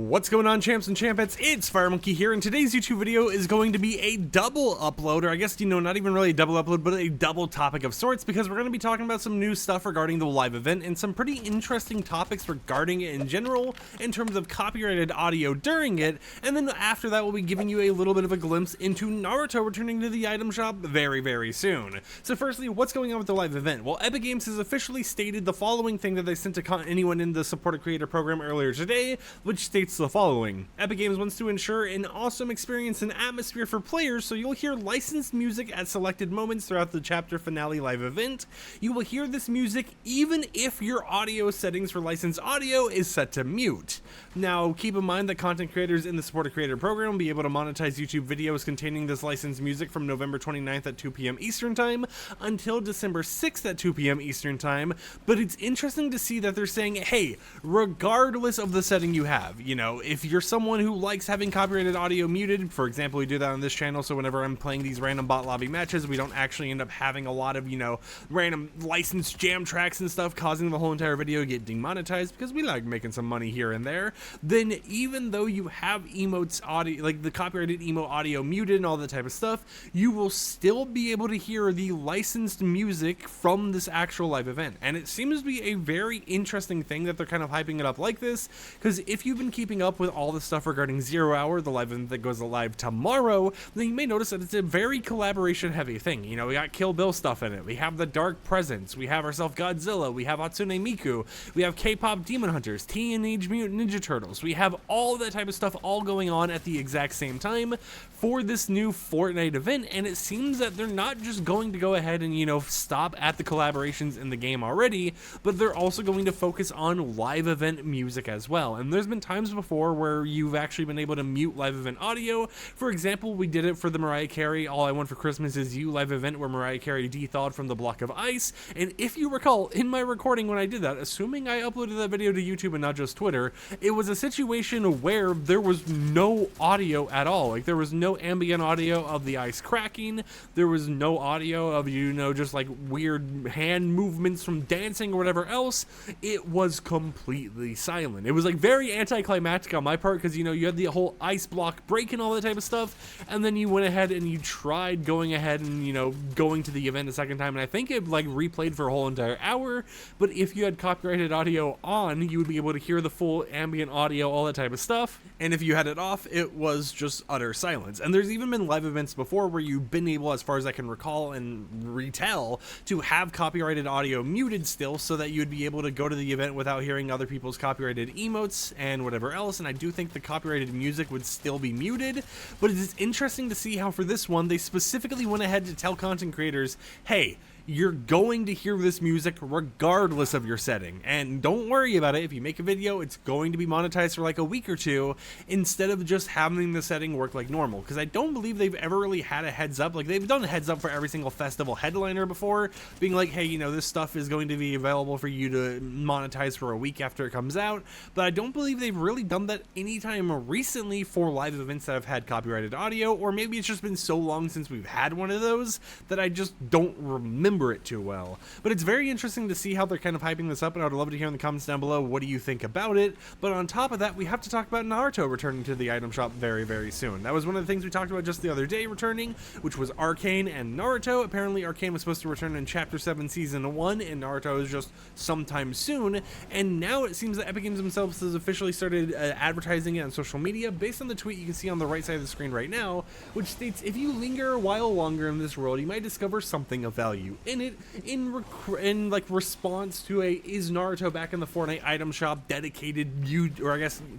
What's going on, champs and champettes? It's FireMonkey here, and today's YouTube video is going to be a double upload, or I guess, not even really a double upload, but a double topic of sorts, because we're going to be talking about some new stuff regarding the live event and some pretty interesting topics regarding it in general, in terms of copyrighted audio during it, and then after that we'll be giving you a little bit of a glimpse into Naruto returning to the item shop very, very soon. So firstly, what's going on with the live event? Well, Epic Games has officially stated the following thing that they sent to anyone in the Support a Creator program earlier today, which states the following. Epic Games wants to ensure an awesome experience and atmosphere for players, so you'll hear licensed music at selected moments throughout the chapter finale live event. You will hear this music even if your audio settings for licensed audio is set to mute. Now, keep in mind that content creators in the Support a Creator program will be able to monetize YouTube videos containing this licensed music from November 29th at 2 p.m. Eastern Time until December 6th at 2 p.m. Eastern Time, but it's interesting to see that they're saying, hey, regardless of the setting you have, if you're someone who likes having copyrighted audio muted, for example, we do that on this channel, so whenever I'm playing these random bot lobby matches, we don't actually end up having a lot of, random licensed jam tracks and stuff causing the whole entire video to get demonetized, because we like making some money here and there. Then even though you have emotes audio, like the copyrighted emote audio muted and all that type of stuff, you will still be able to hear the licensed music from this actual live event. And it seems to be a very interesting thing that they're kind of hyping it up like this, because if you've been keeping up with all the stuff regarding 0 Hour, the live event that goes live tomorrow, then you may notice that it's a very collaboration heavy thing. We got Kill Bill stuff in it, we have the Dark Presence, we have ourselves Godzilla, we have Hatsune Miku, we have K-pop Demon Hunters, Teenage Mutant Ninja Turtles, we have all that type of stuff all going on at the exact same time for this new Fortnite event. And it seems that they're not just going to go ahead and stop at the collaborations in the game already, but they're also going to focus on live event music as well. And there's been times before where you've actually been able to mute live event audio. For example, we did it for the Mariah Carey All I Want for Christmas Is You live event, where Mariah Carey de-thawed from the block of ice. And if you recall, in my recording when I did that, assuming I uploaded that video to YouTube and not just Twitter, it was a situation where there was no audio at all. Like, there was no ambient audio of the ice cracking, there was no audio of just like weird hand movements from dancing or whatever else. It was completely silent. It was like very anticlimactic on my part, because you had the whole ice block break and all that type of stuff, and then you went ahead and you tried going ahead and going to the event a second time, and I think it like replayed for a whole entire hour. But if you had copyrighted audio on, you would be able to hear the full ambient audio, all that type of stuff, and if you had it off, it was just utter silence. And there's even been live events before where you've been able, as far as I can recall and retell, to have copyrighted audio muted still, so that you would be able to go to the event without hearing other people's copyrighted emotes and whatever else. And I do think the copyrighted music would still be muted, but it is interesting to see how for this one they specifically went ahead to tell content creators, hey, you're going to hear this music regardless of your setting, and don't worry about it. If you make a video, it's going to be monetized for like a week or two, instead of just having the setting work like normal. Because I don't believe they've ever really had a heads up. Like, they've done a heads up for every single festival headliner before, being like, hey, this stuff is going to be available for you to monetize for a week after it comes out. But I don't believe they've really done that anytime recently for live events that have had copyrighted audio, or maybe it's just been so long since we've had one of those that I just don't remember it too well. But it's very interesting to see how they're kind of hyping this up, and I would love to hear in the comments down below, what do you think about it? But on top of that, we have to talk about Naruto returning to the item shop very, very soon. That was one of the things we talked about just the other day returning, which was Arcane and Naruto. Apparently Arcane was supposed to return in Chapter 7 Season 1, and Naruto is just sometime soon. And now it seems that Epic Games themselves has officially started advertising it on social media, based on the tweet you can see on the right side of the screen right now, which states, if you linger a while longer in this world, you might discover something of value in it, in like response to a "Is Naruto back in the Fortnite item shop" dedicated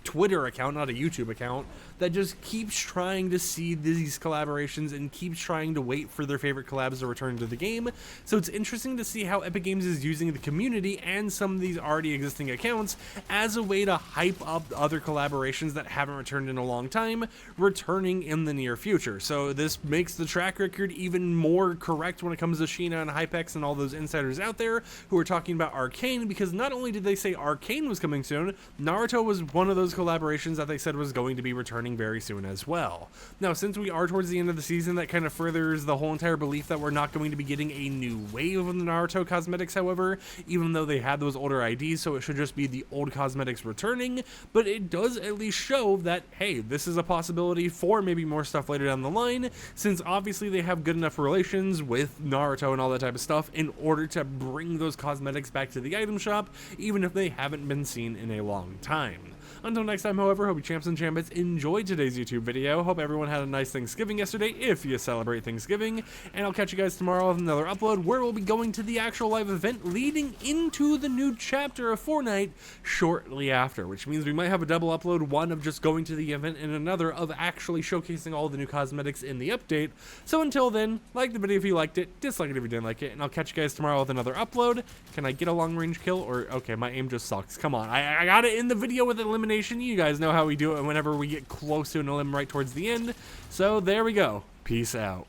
Twitter account, not a YouTube account, that just keeps trying to see these collaborations and keeps trying to wait for their favorite collabs to return to the game. So it's interesting to see how Epic Games is using the community and some of these already existing accounts as a way to hype up other collaborations that haven't returned in a long time, returning in the near future. So this makes the track record even more correct when it comes to Sheena and Hypex and all those insiders out there who are talking about Arcane, because not only did they say Arcane was coming soon, Naruto was one of those collaborations that they said was going to be returning very soon as well. Now, since we are towards the end of the season, that kind of furthers the whole entire belief that we're not going to be getting a new wave of the Naruto cosmetics, however, even though they had those older IDs, so it should just be the old cosmetics returning, but it does at least show that, hey, this is a possibility for maybe more stuff later down the line, since obviously they have good enough relations with Naruto and all that type of stuff in order to bring those cosmetics back to the item shop, even if they haven't been seen in a long time. Until next time, however, hope you champs and champions enjoyed today's YouTube video. Hope everyone had a nice Thanksgiving yesterday, if you celebrate Thanksgiving, and I'll catch you guys tomorrow with another upload where we'll be going to the actual live event leading into the new chapter of Fortnite shortly after, which means we might have a double upload, one of just going to the event and another of actually showcasing all the new cosmetics in the update. So until then, like the video if you liked it, dislike it if you didn't like it, and I'll catch you guys tomorrow with another upload. Can I get a long range kill? Or, okay, my aim just sucks. Come on, I got it in the video with elimination. You guys know how we do it whenever we get close to an elim right towards the end. So there we go. Peace out.